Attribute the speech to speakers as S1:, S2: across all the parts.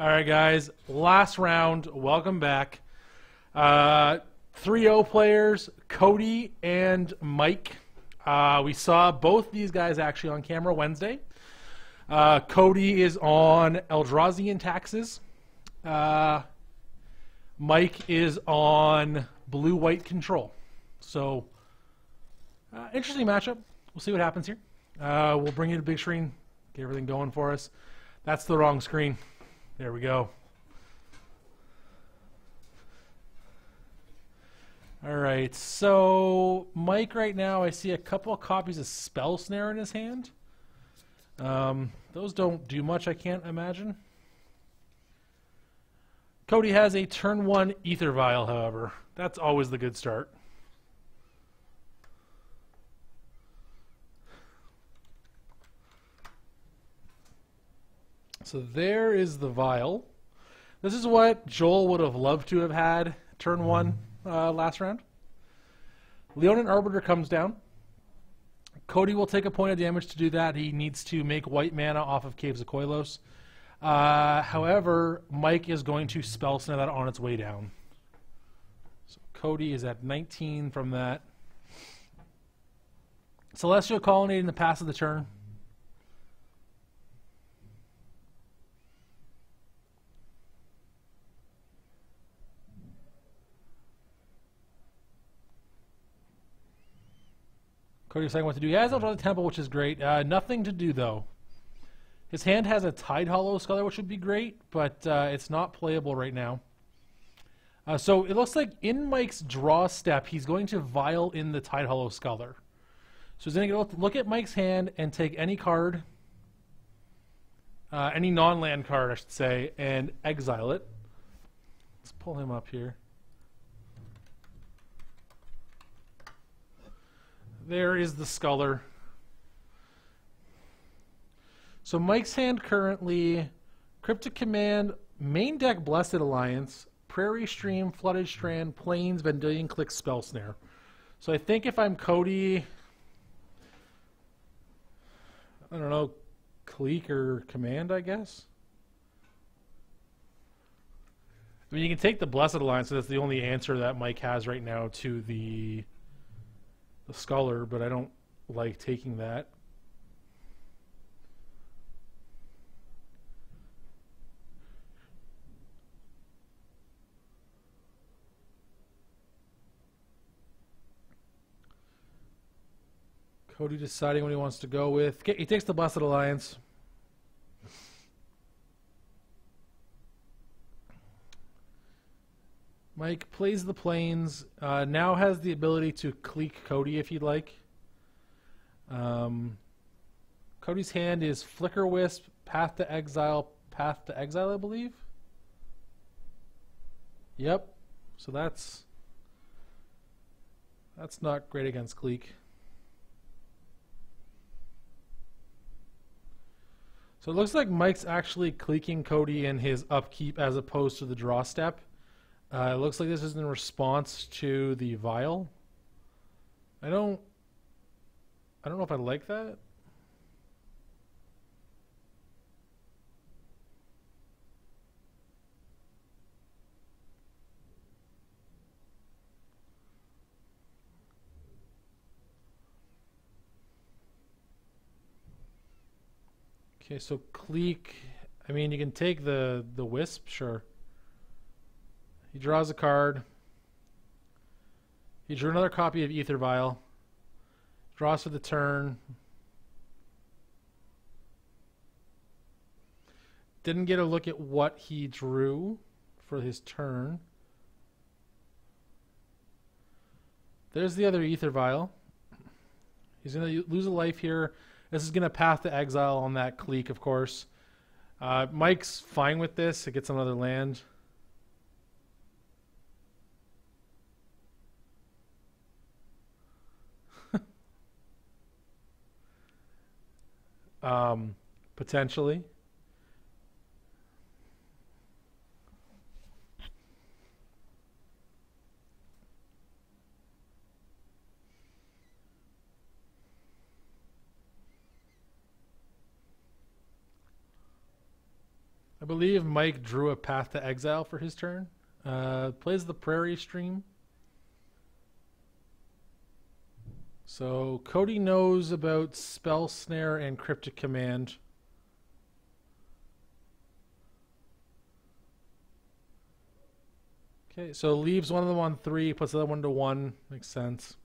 S1: All right, guys. Last round. Welcome back. 3-0 players, Cody and Mike. We saw both these guys actually on camera Wednesday. Cody is on Eldrazian taxes. Mike is on blue-white control. So, interesting matchup. We'll see what happens here. We'll bring you to the big screen, get everything going for us. That's the wrong screen. There we go. All right, so Mike right now, I see a couple of copies of Spell Snare in his hand. Those don't do much, I can't imagine. Cody has a turn 1 Ether Vial, however. That's always the good start. So there is the vial. This is what Joel would have loved to have had turn 1 last round. Leonin Arbiter comes down. Cody will take a point of damage to do that. He needs to make white mana off of Caves of Koilos. However, Mike is going to Spell Snare that on its way down. So Cody is at 19 from that. Celestial Colonnade in the pass of the turn. Cody's saying what to do. He has Eldrazi Temple, which is great. Nothing to do, though. His hand has a Tide Hollow Scholar, which would be great, but it's not playable right now. So it looks like in Mike's draw step, he's going to Vial in the Tide Hollow Scholar. So he's going to look at Mike's hand and take any card, any non-land card, I should say, and exile it. Let's pull him up here. There is the Scholar. So Mike's hand currently, Cryptic Command, main deck Blessed Alliance, Prairie Stream, Flooded Strand, Plains, Vendilion Click, Spell Snare. So I think if I'm Cody, I don't know, Clique or Command, I guess. I mean, you can take the Blessed Alliance, so that's the only answer that Mike has right now to the Scholar, but I don't like taking that. Cody deciding what he wants to go with. He takes the Blessed Alliance. Mike plays the Plains. Now has the ability to clique Cody if you'd like. Cody's hand is Flicker Wisp, Path to Exile, I believe. Yep. So that's not great against clique. So it looks like Mike's actually cliquing Cody in his upkeep as opposed to the draw step. It looks like this is in response to the Vial. I don't know if I like that. Okay, so clique. I mean, you can take the Wisp, sure. He draws a card. He drew another copy of Ether Vial. Draws for the turn. Didn't get a look at what he drew for his turn. There's the other Ether Vial. He's going to lose a life here. This is going to Path to Exile on that clique, of course. Mike's fine with this. It gets another land. Potentially. I believe Mike drew a Path to Exile for his turn. Plays the Prairie Stream. So Cody knows about Spell Snare and Cryptic Command. Okay, so leaves one of them on 3, puts the other one to 1. Makes sense.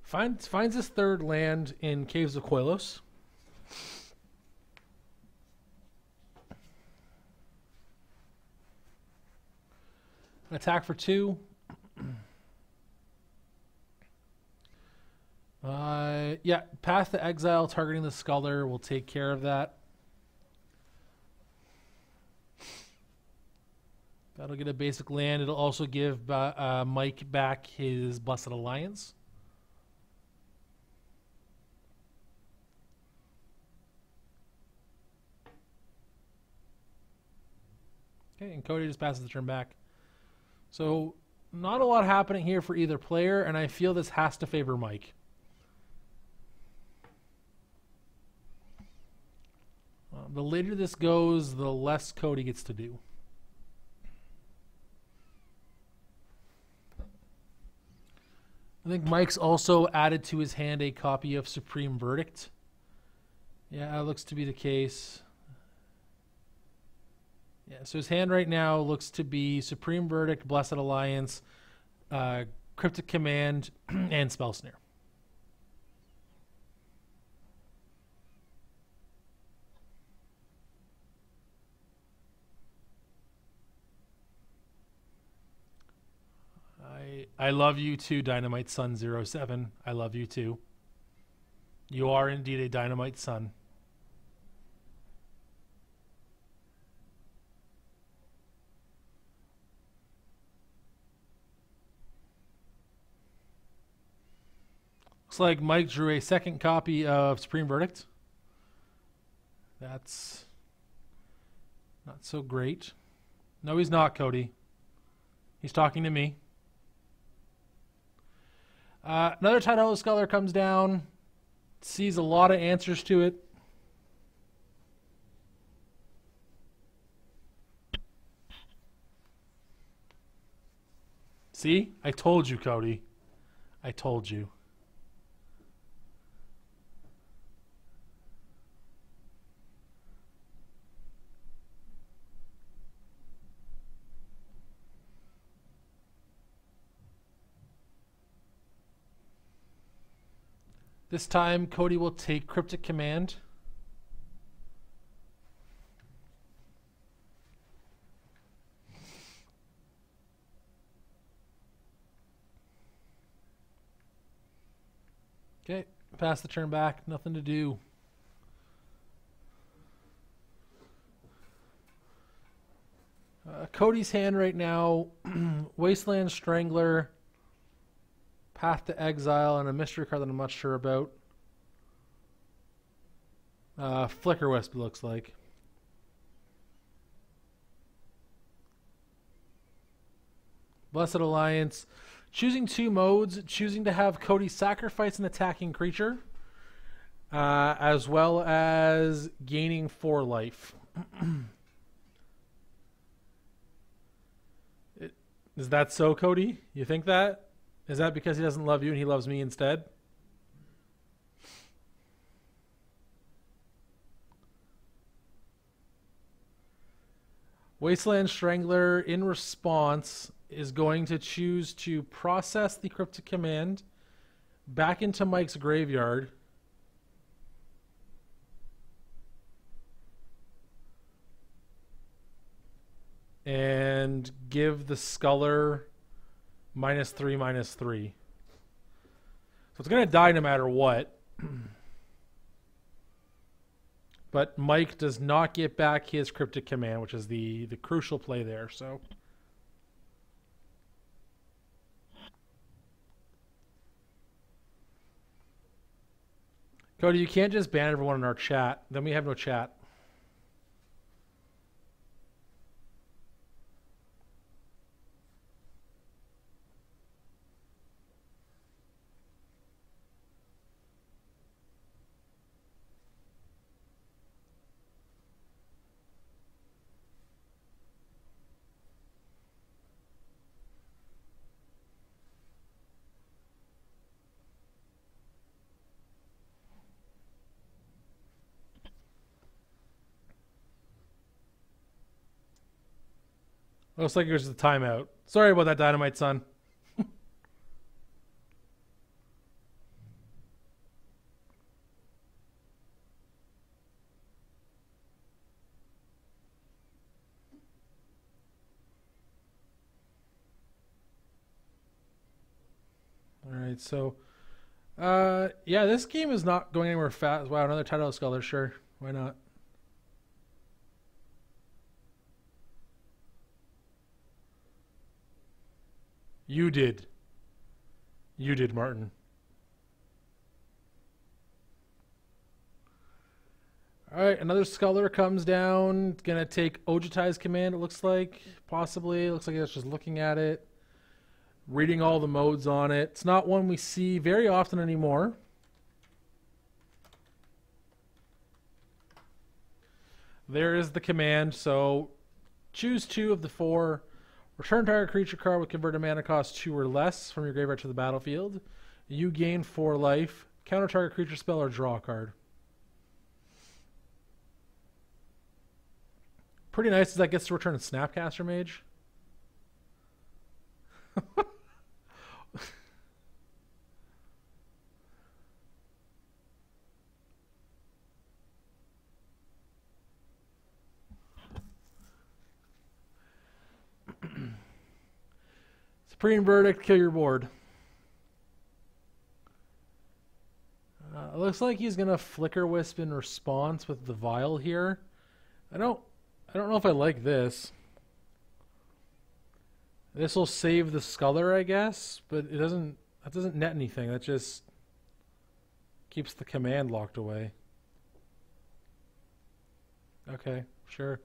S1: Finds his third land in Caves of Koilos. Attack for 2. Yeah, Path to Exile targeting the Scholar will take care of that. That'll get a basic land. It'll also give Mike back his Blessed Alliance. Okay, and Cody just passes the turn back. So, not a lot happening here for either player, and I feel this has to favor Mike. The later this goes, the less Cody gets to do. I think Mike's also added to his hand a copy of Supreme Verdict. Yeah, that looks to be the case. Yeah, so his hand right now looks to be Supreme Verdict, Blessed Alliance, Cryptic Command, and Spell Snare. I love you too, Dynamite Sun 07. I love you too. You are indeed a Dynamite Sun. Looks like Mike drew a second copy of Supreme Verdict. That's not so great. No, he's not, Cody. He's talking to me. Another Tidal Scholar comes down, sees a lot of answers to it. See? I told you, Cody. I told you. This time, Cody will take Cryptic Command. Okay, pass the turn back. Nothing to do. Cody's hand right now, Wasteland Strangler, Path to Exile, and a mystery card that I'm not sure about. Flicker Wisp, looks like. Blessed Alliance. Choosing 2 modes, choosing to have Cody sacrifice an attacking creature, as well as gaining 4 life. Is that so, Cody? You think that? Is that because he doesn't love you and he loves me instead? Wasteland Strangler, in response, is going to choose to process the Cryptic Command back into Mike's graveyard. And give the Sculler -3/-3. So it's going to die no matter what. But Mike does not get back his Cryptic Command, which is the crucial play there. So Cody, you can't just ban everyone in our chat. Then we have no chat. Looks like there's a timeout. Sorry about that, Dynamite Son. Alright, so yeah, this game is not going anywhere fast. Wow, another title scholar, sure. Why not? You did. You did, Martin. Alright, another scholar comes down. It's gonna take Ojutai's command, it looks like. Possibly. It looks like it's just looking at it. Reading all the modes on it. It's not one we see very often anymore. There is the command. So choose 2 of the 4. Return target creature card with converted mana cost 2 or less from your graveyard to the battlefield. You gain 4 life. Counter target creature spell or draw a card. Pretty nice as that gets to return a Snapcaster Mage. Supreme Verdict, kill your board. It looks like he's gonna Flicker Wisp in response with the Vial here. I don't know if I like this. This will save the Sculler, I guess, but it doesn't. That doesn't net anything. That just keeps the command locked away. Okay, sure.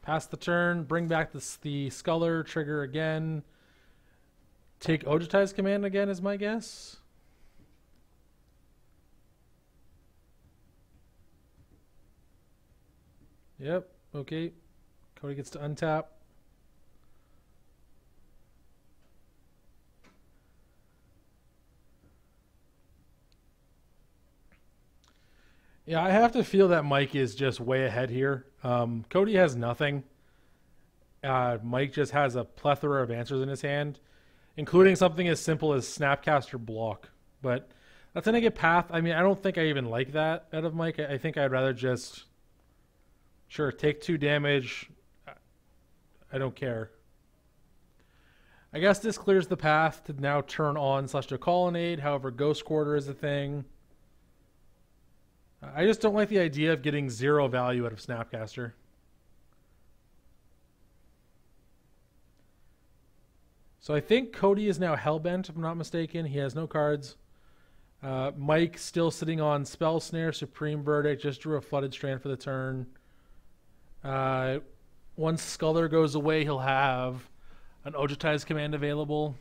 S1: Pass the turn, bring back the Sculler, trigger again. Take Ojutai's command again is my guess. Yep, okay. Cody gets to untap. Yeah, I have to feel that Mike is just way ahead here. Cody has nothing. Mike just has a plethora of answers in his hand, including something as simple as Snapcaster block. But that's a negative path. I mean, I don't think I even like that out of Mike. I think I'd rather just, sure, take 2 damage. I don't care. I guess this clears the path to now turn on /to Colonnade. However, Ghost Quarter is a thing. I just don't like the idea of getting 0 value out of Snapcaster. So I think Cody is now Hellbent, if I'm not mistaken. He has no cards. Mike still sitting on Spell Snare, Supreme Verdict, just drew a Flooded Strand for the turn. Once Sculler goes away, he'll have an Ojutai's command available.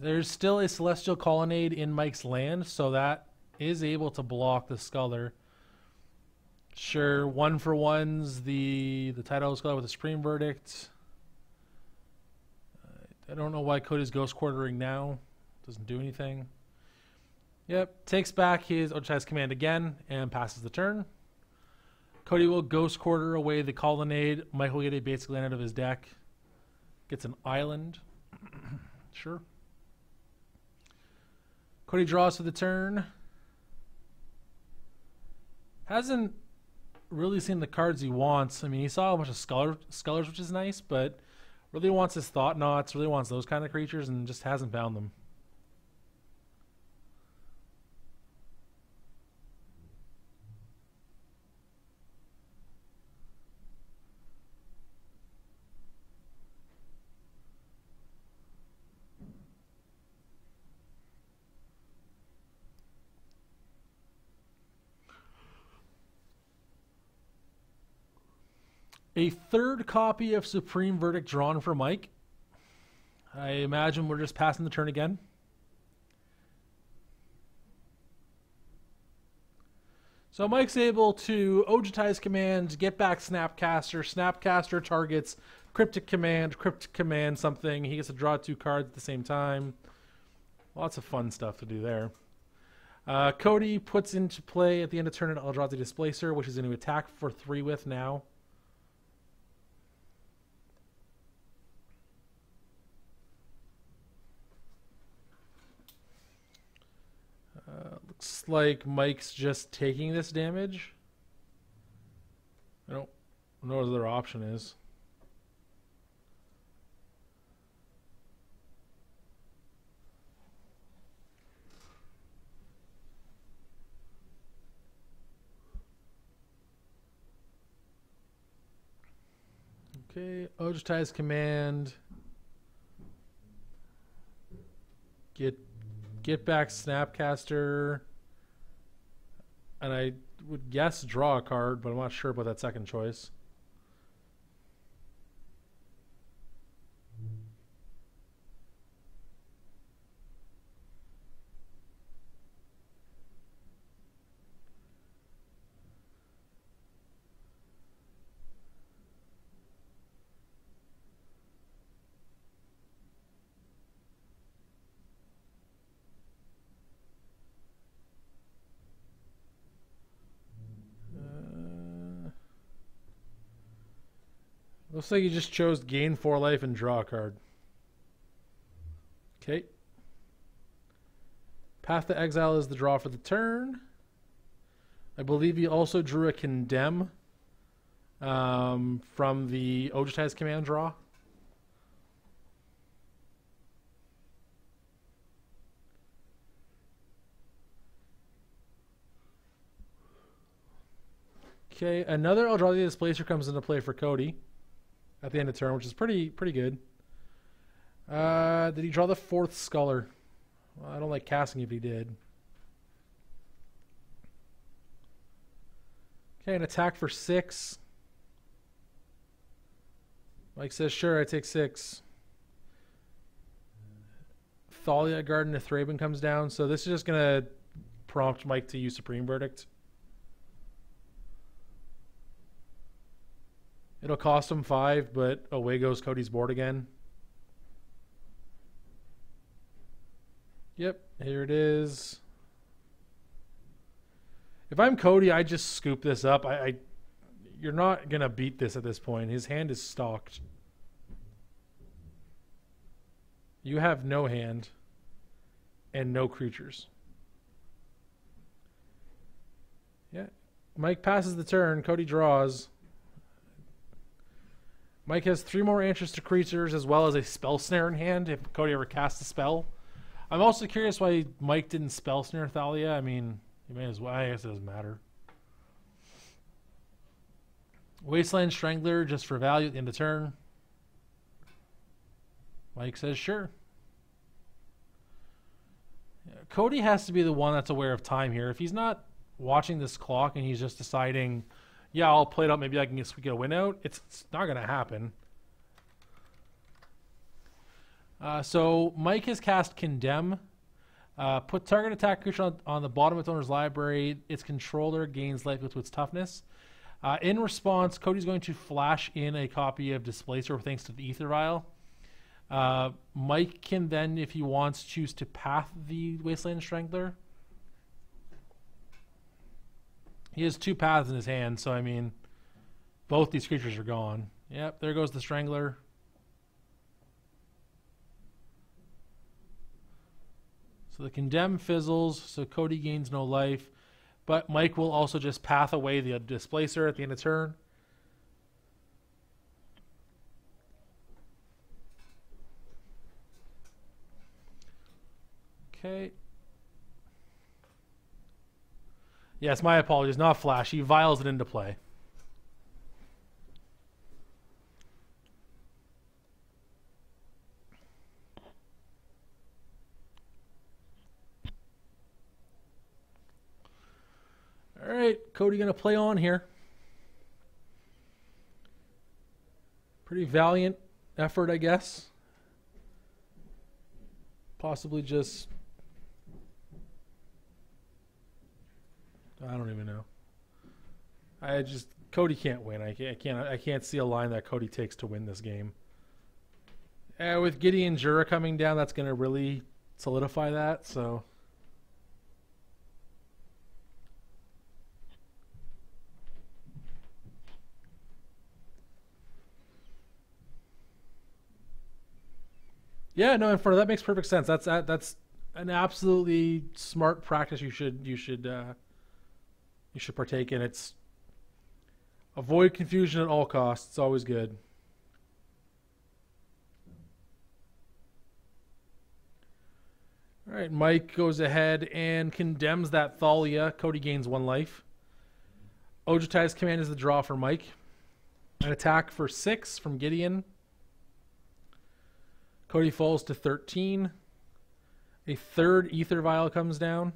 S1: There's still a Celestial Colonnade in Mike's land, so that is able to block the Sculler. Sure, 1-for-1's the Tidal Sculler with the Supreme Verdict. I don't know why Cody's Ghost Quartering now. Doesn't do anything. Yep, takes back his Ojutai's command again and passes the turn. Cody will Ghost Quarter away the Colonnade. Mike will get a basic land out of his deck. Gets an island. Sure. Cody draws for the turn. Hasn't really seen the cards he wants. I mean, he saw a bunch of Scullers, which is nice, but really wants his Thought Knots, really wants those kind of creatures, and just hasn't found them. A 3rd copy of Supreme Verdict drawn for Mike. I imagine we're just passing the turn again. So Mike's able to Ojutai's command, get back Snapcaster. Snapcaster targets cryptic command something. He gets to draw 2 cards at the same time. Lots of fun stuff to do there. Cody puts into play at the end of turn an Eldrazi Displacer, which is going to attack for 3 with now. Looks like Mike's just taking this damage. I don't know what the other option is. Okay, Ojutai's command. Get back Snapcaster. And I would guess draw a card, but I'm not sure about that second choice. Looks like you just chose gain 4 life and draw a card. Okay. Path to Exile is the draw for the turn. I believe you also drew a Condemn from the Ojutai's command draw. Okay, another Eldrazi Displacer comes into play for Cody at the end of turn, which is pretty good. Did he draw the 4th Sculler? Well, I don't like casting if he did. Okay, an attack for 6. Mike says, sure, I take 6. Thalia, Garden of Thraben comes down, so this is just going to prompt Mike to use Supreme Verdict. It'll cost him 5, but away goes Cody's board again. Yep, here it is. If I'm Cody, I just scoop this up. You're not going to beat this at this point. His hand is stocked. You have no hand and no creatures. Yeah. Mike passes the turn. Cody draws. Mike has 3 more answers to creatures as well as a spell snare in hand if Cody ever casts a spell. I'm also curious why Mike didn't spell snare Thalia. I mean, you may as well. I guess it doesn't matter. Wasteland Strangler just for value at the end of turn. Mike says sure. Yeah, Cody has to be the one that's aware of time here. If he's not watching this clock and he's just deciding, yeah, I'll play it out. Maybe I can get a win out. It's not going to happen. So Mike has cast Condemn. Put target attack creature on the bottom of its owner's library. Its controller gains life with its toughness. In response, Cody's going to flash in a copy of Displacer thanks to the Ether Vial. Mike can then, if he wants, choose to path the Wasteland Strangler. He has 2 paths in his hand, so I mean, both these creatures are gone. Yep, there goes the Strangler. So the Condemn fizzles, so Cody gains no life. But Mike will also just path away the Displacer at the end of turn. Okay. Yes, my apologies. Not Flash. He vials it into play. All right, Cody going to play on here. Pretty valiant effort, I guess. Possibly just... I don't even know. I just Cody can't win. I can't see a line that Cody takes to win this game. With Gideon Jura coming down, that's going to really solidify that. So. Yeah, no, and that makes perfect sense. That's an absolutely smart practice. You should partake in. It's avoid confusion at all costs. It's always good. All right, Mike goes ahead and condemns that Thalia. Cody gains 1 life. Ojutai's command is the draw for Mike. An attack for 6 from Gideon. Cody falls to 13. A 3rd Ether Vial comes down.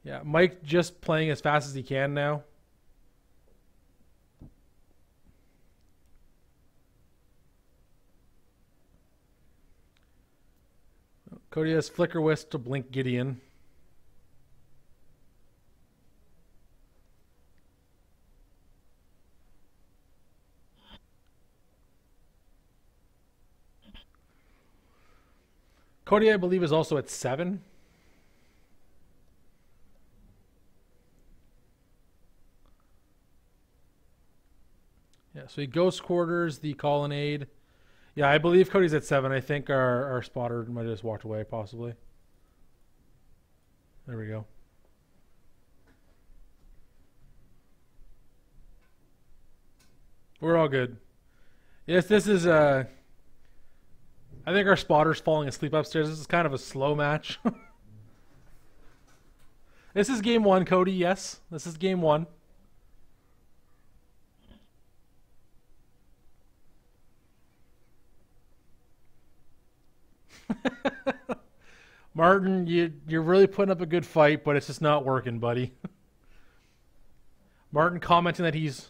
S1: Yeah, Mike just playing as fast as he can now. Cody has Flicker Wisp to blink Gideon. Cody, I believe, is also at 7. Yeah, so he Ghost Quarters, the Colonnade. Yeah, I believe Cody's at 7. I think our spotter might have just walked away, possibly. There we go. We're all good. Yes, this is I think our spotter's falling asleep upstairs. This is kind of a slow match. This is game 1, Cody. Yes, this is game 1. Martin, you're really putting up a good fight, but it's just not working, buddy. Martin commenting that he's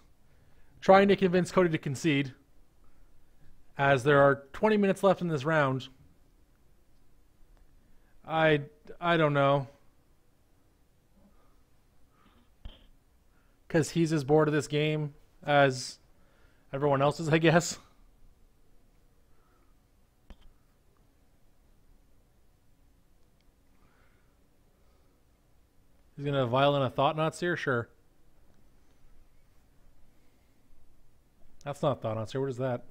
S1: trying to convince Cody to concede, as there are 20 minutes left in this round. I don't know. Because he's as bored of this game as everyone else is, I guess. He's going to violent a Thought Knots here? Sure. That's not Thought Knots here. What is that?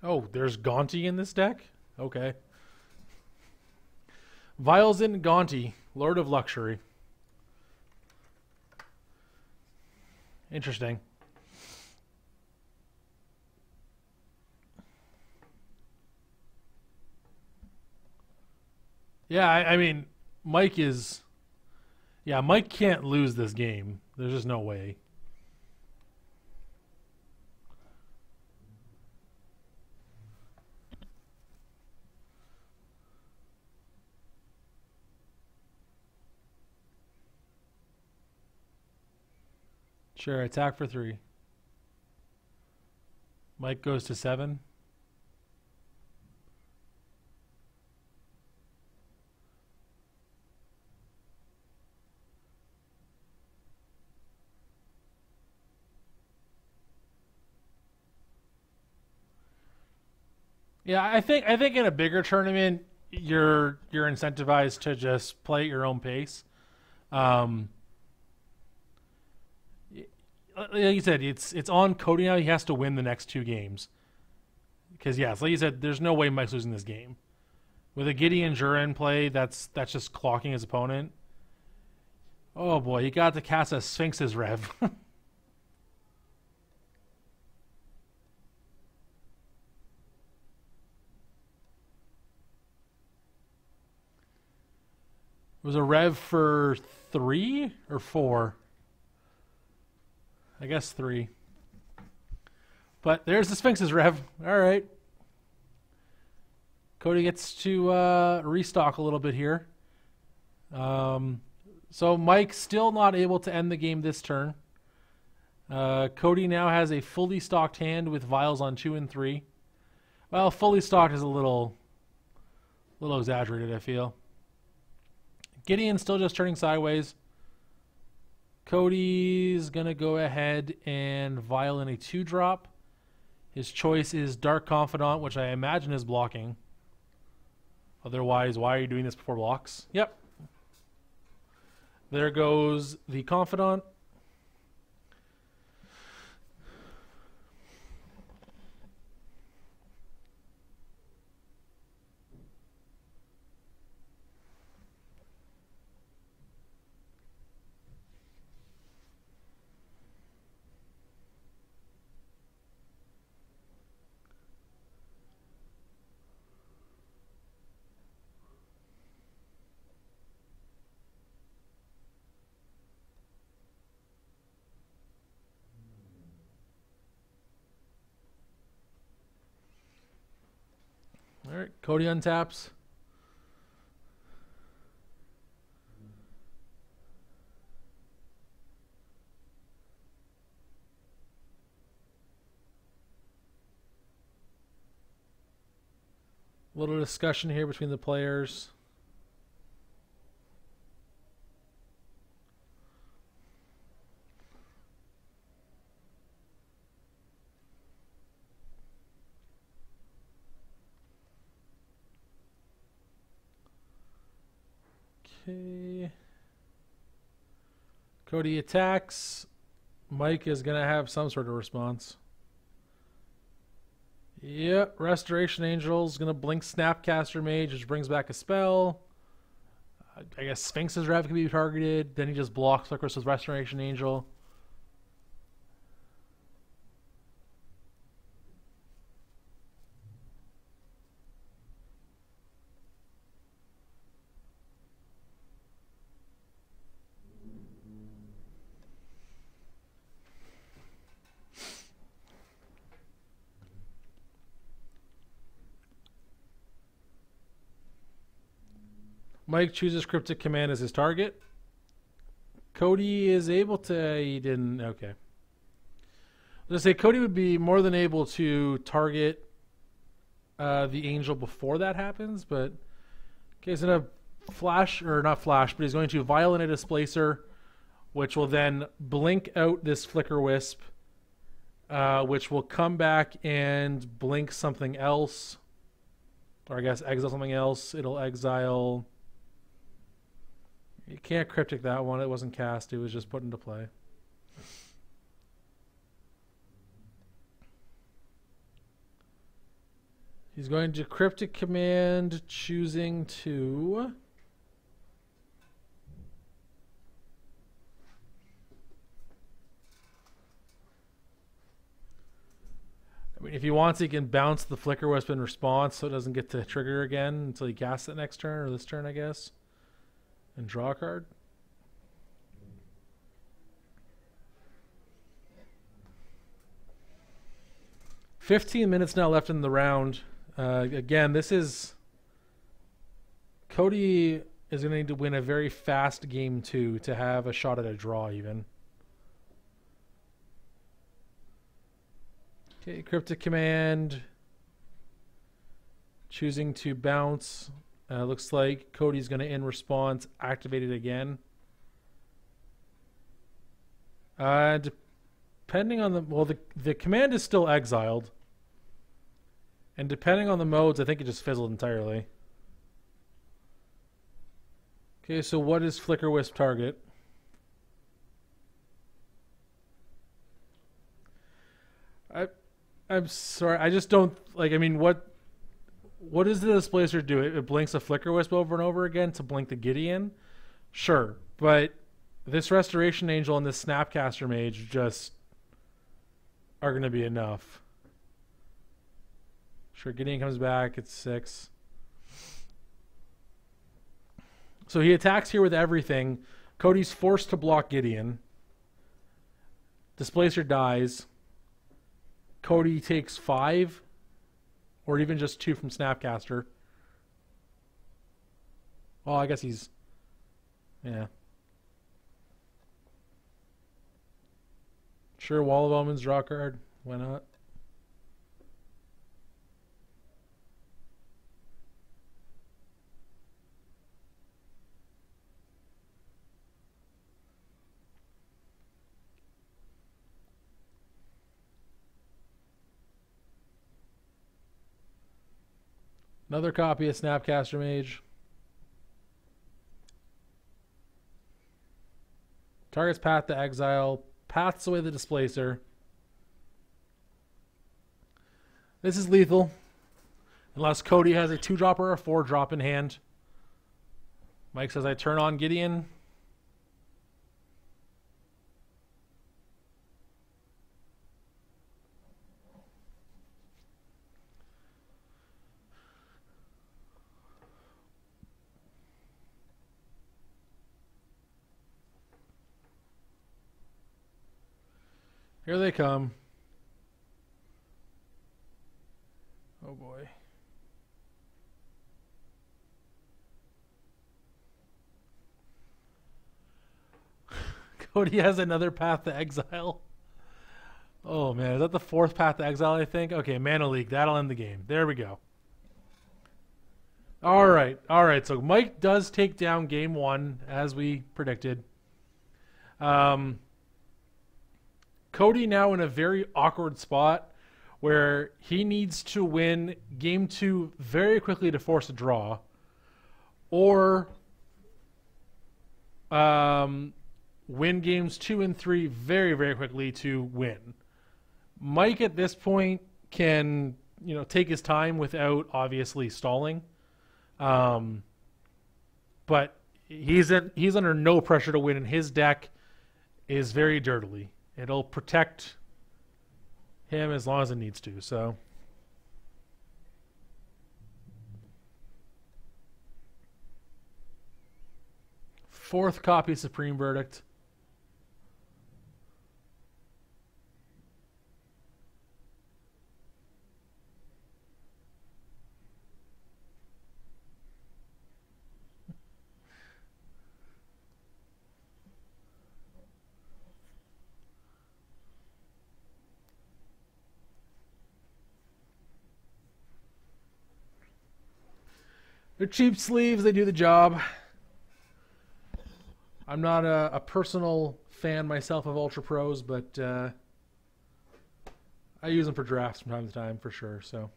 S1: Oh, there's Gaunty in this deck? Okay. Vials in Gaunty, Lord of Luxury. Interesting. Yeah, I mean, Mike is... Yeah, Mike can't lose this game. There's just no way. Sure, attack for 3. Mike goes to 7. Yeah, I think in a bigger tournament, you're incentivized to just play at your own pace. Like you said, it's on Cody now. He has to win the next 2 games. Because yes, like you said, there's no way Mike's losing this game. With a Gideon Jura in play, that's just clocking his opponent. Oh boy, he got to cast a Sphinx's Rev. It was a Rev for 3 or 4? I guess 3. But there's the Sphinx's Rev. All right. Cody gets to restock a little bit here. So Mike still not able to end the game this turn. Cody now has a fully stocked hand with vials on 2 and 3. Well, fully stocked is a little A little exaggerated, I feel. Gideon's still just turning sideways. Cody's going to go ahead and vial in a 2-drop. His choice is Dark Confidant, which I imagine is blocking. Otherwise, why are you doing this before blocks? Yep. There goes the Confidant. All right, Cody untaps. A little discussion here between the players. Okay. Cody attacks. Mike is going to have some sort of response. Yep, Restoration Angel's going to blink Snapcaster Mage, which brings back a spell. I guess Sphinx's Rev can be targeted. Then he just blocks Licorice with Restoration Angel. Mike chooses Cryptic Command as his target. Cody is able to... He didn't... Okay. Let's say Cody would be more than able to target the Angel before that happens, but... Okay, he's going to flash... Or not flash, but he's going to Violent a Displacer, which will then blink out this Flicker Wisp, which will come back and blink something else. Or I guess exile something else. It'll exile... You can't Cryptic that one. It wasn't cast. It was just put into play. He's going to Cryptic Command, choosing to... I mean, if he wants, he can bounce the Flicker Wisp in response so it doesn't get to trigger again until he casts it next turn, or this turn, I guess. And draw a card. $15 minutes now left in the round. Again, this is... Cody is going to need to win a very fast game 2 to have a shot at a draw even. Okay, Cryptic Command. Choosing to bounce. Looks like Cody's going to, in response, activate it again. Depending on the... Well, the command is still exiled. And depending on the modes, I think it just fizzled entirely. Okay, so what is Flicker Wisp target? I'm sorry, I just don't... Like, I mean, what does the Displacer do? It blinks a Flicker Wisp over and over again to blink the Gideon? Sure, but this Restoration Angel and this Snapcaster Mage just are going to be enough. Sure, Gideon comes back, it's 6. So he attacks here with everything. Cody's forced to block Gideon. Displacer dies. Cody takes 5. Or even just 2 from Snapcaster. Well, I guess he's... Yeah. Sure, Wall of Omens, draw card. Why not? Another copy of Snapcaster Mage. Target's Path to Exile. Paths away the Displacer. This is lethal. Unless Cody has a 2-drop or a 4-drop in hand. Mike says I turn on Gideon. Here they come. Oh boy. Cody has another Path to Exile. Oh man, is that the 4th Path to Exile, I think? Okay, Mana Leak. That'll end the game. There we go. Alright, alright. So Mike does take down game 1, as we predicted. Cody now in a very awkward spot where he needs to win game 2 very quickly to force a draw, or win games 2 and 3 very, very quickly to win. Mike at this point can, take his time without obviously stalling, but he's under no pressure to win, and his deck is very dirtily. It'll protect him as long as it needs to. So, fourth copy Supreme Verdict. They're cheap sleeves. They do the job. I'm not a personal fan myself of Ultra Pros, but I use them for drafts from time to time for sure. So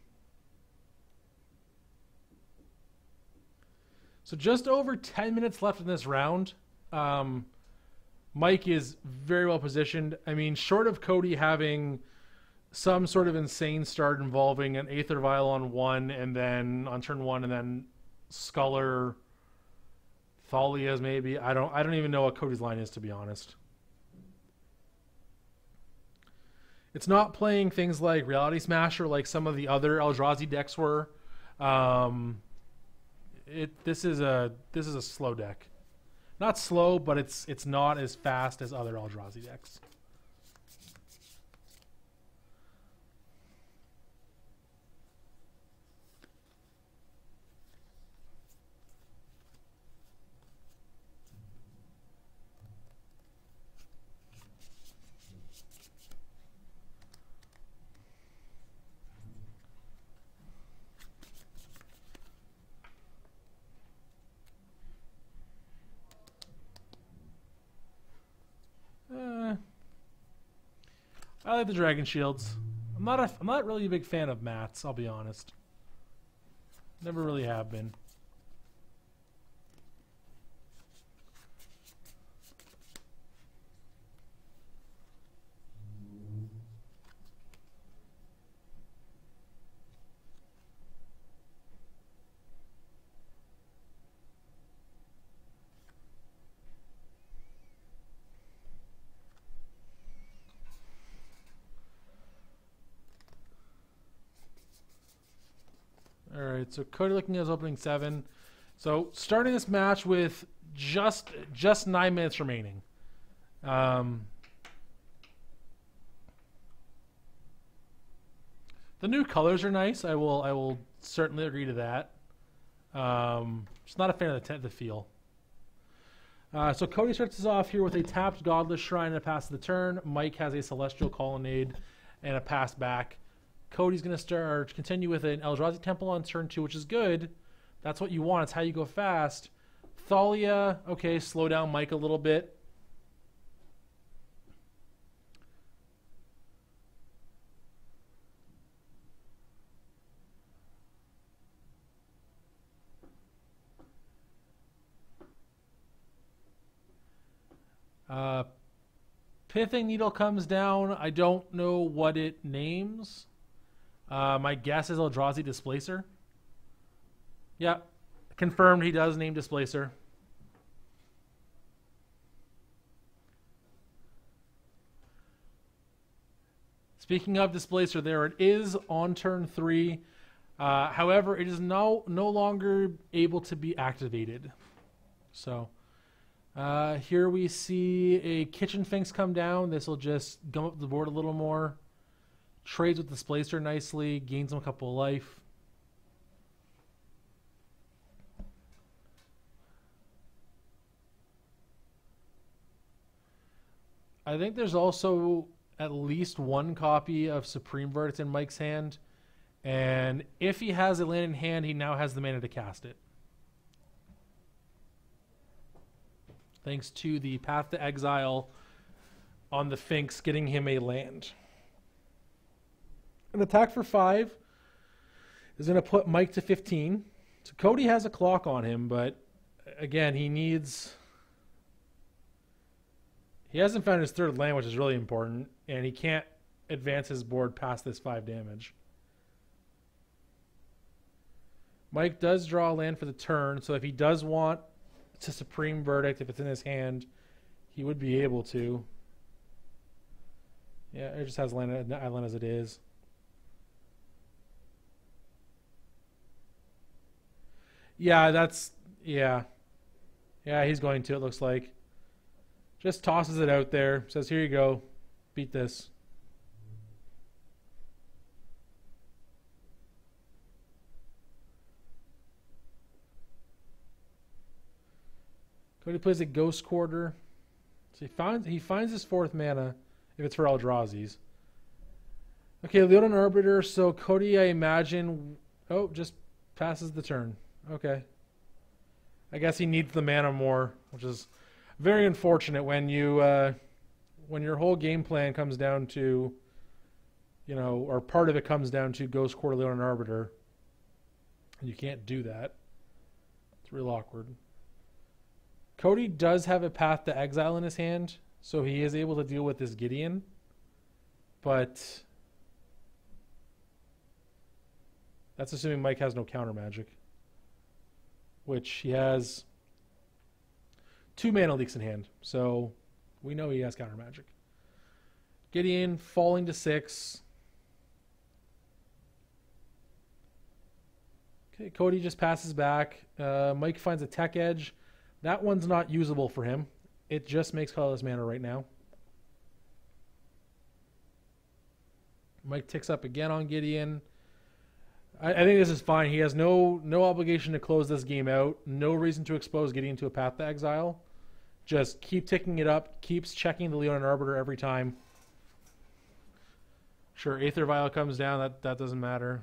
S1: just over 10 minutes left in this round. Mike is very well positioned. I mean, short of Cody having some sort of insane start involving an Aether Vial on 1 and then on turn 1 and then Sculler, Thalia's maybe. I don't even know what Cody's line is, to be honest. It's not playing things like Reality Smasher like some of the other Eldrazi decks were. This is a slow deck. Not slow, but it's not as fast as other Eldrazi decks. I like the Dragon Shields. I'm not really a big fan of mats, I'll be honest. Never really have been. Alright, so Cody looking at his opening 7. So starting this match with just 9 minutes remaining. The new colors are nice. I will certainly agree to that. Just not a fan of the feel. So Cody starts us off here with a tapped Godless Shrine and a pass to the turn. Mike has a Celestial Colonnade and a pass back. Cody's going to continue with an Eldrazi Temple on turn 2, which is good. That's what you want. It's how you go fast. Thalia, okay, slow down Mike a little bit. Pithing Needle comes down. I don't know what it names. My guess is Eldrazi Displacer. Yeah, confirmed he does name Displacer. Speaking of Displacer, there it is on turn 3. However, it is no longer able to be activated. So here we see a Kitchen Finks come down. This will just gum up the board a little more. Trades with Displacer nicely. Gains him a couple of life. I think there's also at least one copy of Supreme Verdict in Mike's hand. And if he has a land in hand, he now has the mana to cast it. Thanks to the Path to Exile on the Finks getting him a land. An attack for 5 is going to put Mike to 15. So Cody has a clock on him, but again, he hasn't found his 3rd land, which is really important, and he can't advance his board past this 5 damage. Mike does draw a land for the turn, so if he does want to Supreme Verdict, if it's in his hand, he would be able to. Yeah, it just has land island as it is. Yeah, Yeah, he's going to, it looks like. Just tosses it out there. Says, here you go. Beat this. Cody plays a Ghost Quarter. So he finds his 4th mana if it's for Eldrazi's. Okay, Leonin Arbiter. So Cody, I imagine... Oh, just passes the turn. Okay. I guess he needs the mana more, which is very unfortunate when you when your whole game plan comes down to, or part of it comes down to Ghost Quarter, Leonin Arbiter. And you can't do that. It's real awkward. Cody does have a Path to Exile in his hand, so he is able to deal with this Gideon. But that's assuming Mike has no counter magic, which he has 2 mana leaks in hand, so we know he has counter magic. Gideon falling to 6. Okay, Cody just passes back. Mike finds a Tech Edge. That one's not usable for him. It just makes colorless mana right now. Mike ticks up again on Gideon. I think this is fine. He has no obligation to close this game out. No reason to expose Gideon to a Path to Exile. Just keep ticking it up. Keeps checking the Leonin Arbiter every time. Sure, Aether Vial comes down. That doesn't matter.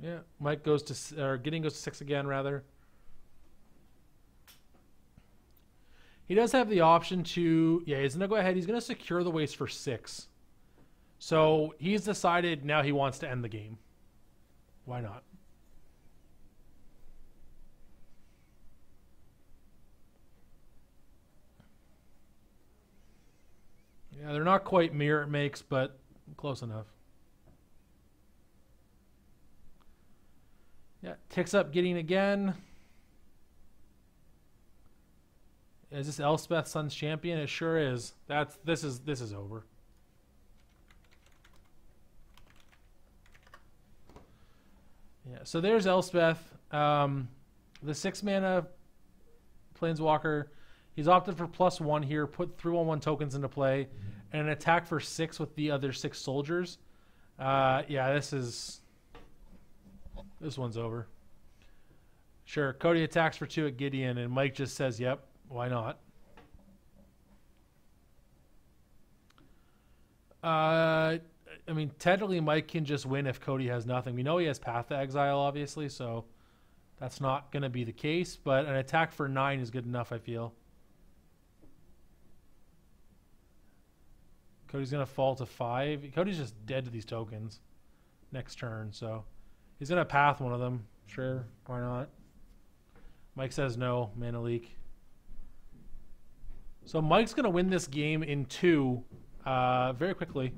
S1: Yeah, Mike goes to... Or Gideon goes to 6 again, rather. He does have the option to... Yeah, he's going to go ahead. He's going to secure the waste for 6. So he's decided now he wants to end the game. Why not? Yeah, they're not quite mirror makes, but close enough. Yeah, ticks up Gideon again. Is this Elspeth Sun's champion? It sure is. This is over. Yeah, so there's Elspeth. The 6 mana Planeswalker. He's opted for +1 here. Put 3/1/1 tokens into play, and an attack for 6 with the other 6 soldiers. Yeah, this one's over. Sure, Cody attacks for 2 at Gideon, and Mike just says, "Yep, why not?" I mean, technically, Mike can just win if Cody has nothing. We know he has Path to Exile, obviously, so that's not going to be the case. But an attack for 9 is good enough, I feel. Cody's going to fall to 5. Cody's just dead to these tokens next turn, so he's going to path one of them. Sure, why not? Mike says no, mana leak. So Mike's going to win this game in 2 very quickly.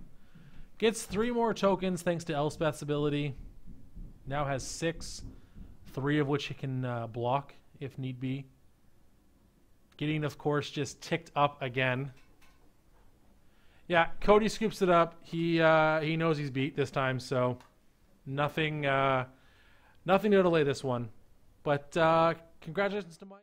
S1: Gets 3 more tokens thanks to Elspeth's ability. Now has 6, 3 of which he can block if need be. Getting, of course, just ticked up again. Yeah, Cody scoops it up. He knows he's beat this time, so nothing to delay this one. But congratulations to Mike.